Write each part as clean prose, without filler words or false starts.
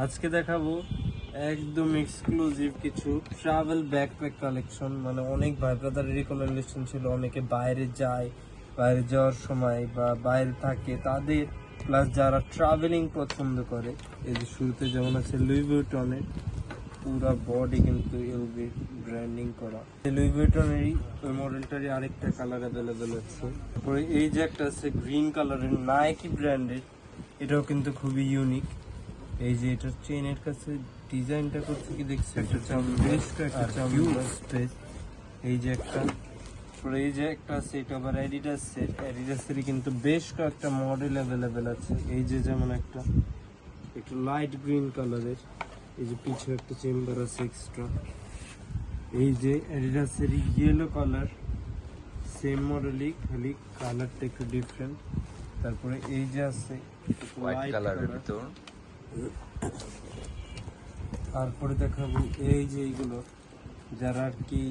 আজকে দেখাবো একদম এক্সক্লুসিভ কিছু ট্রাভেল ব্যাকপ্যাক কালেকশন। মানে অনেক ভাই ব্রাদারের রিকমেন্ডেশন ছিল, অনেকে বাইরে যায়, বাইরে যাওয়ার সময় বা বাইরে থাকে তাদের, প্লাস যারা ট্রাভেলিং পছন্দ করে। এই যে শুরুতে যেমন আছে লুই ভিউটনের, পুরা বডি কিন্তু এলভি ব্র্যান্ডিং করা। লুই ভিউটনেরই ওই মডেলটারই আরেকটা কালার অ্যাভেলেবেল আছে। তারপরে এই যে একটা আছে গ্রিন কালারের নাইকি ব্র্যান্ডের, এটাও কিন্তু খুবই ইউনিক। এই যে এটার চেনের কাছে ডিজাইনটা করছে কি দেখছি, একটা চামড়া স্পেস। এই যে একটা, তারপরে এই যে একটা আছে, এটা আবার অ্যাডিডাসের। অ্যাডিডাসেরই কিন্তু বেশ কয়েকটা মডেল অ্যাভেলেবেল আছে। এই যে যেমন একটা একটু লাইট গ্রিন কালারের, এই যে পিছু একটা চেম্বার আছে এক্সট্রা। এই যে অ্যাডিডাসের ইয়েলো কালার, সেম মডেলই, খালি কালারটা একটু ডিফারেন্ট। তারপরে এই যে আছে হোয়াইট কালারের ভিতর। তারপরে দেখাবো এই যে এইগুলো, যারা আর কি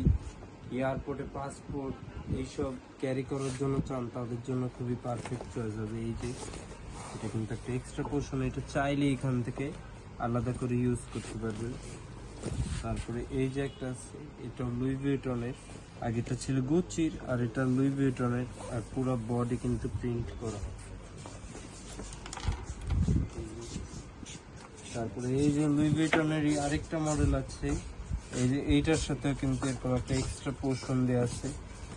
এয়ারপোর্টে পাসপোর্ট এইসব ক্যারি করার জন্য চান, তাদের জন্য খুবই পারফেক্ট চয়েস হবে। এই যে এটা কিন্তু একটা এক্সট্রা পোর্শন, এটা চাইলে এখান থেকে আলাদা করে ইউজ করতে পারবেন। তারপরে এই যে একটা আছে, এটা লুই ভিউটনের, আগেটা ছিল গুচির আর এটা লুই ভিউটনের, আর পুরো বডি কিন্তু প্রিন্ট করা। তারপরে এই যে লুই ভিউটনেরই আরেকটা মডেল আছে, এই যে এইটার সাথে কিন্তু এরকম একটা এক্সট্রা পোর্শন দেওয়া আছে।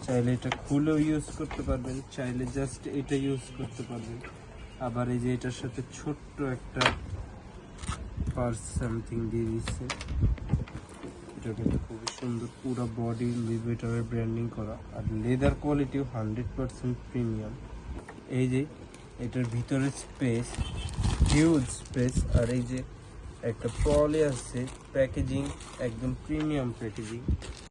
চাইলে এটা খুলেও ইউজ করতে পারবেন, চাইলে জাস্ট এটা ইউজ করতে পারবেন। আবার এই যে এটার সাথে ছোট্ট একটা পার্স সামথিং দিয়ে দিচ্ছে। এটা কিন্তু খুবই সুন্দর, পুরো বডি লুই ভিউটনের ব্র্যান্ডিং করা, আর লেদার কোয়ালিটিও 100% প্রিমিয়াম। এই যে এটার ভিতরে স্পেস, হিউজ স্পেস। আর এই যে একটা পলি আছে, প্যাকেজিং একদম প্রিমিয়াম প্যাকেজিং।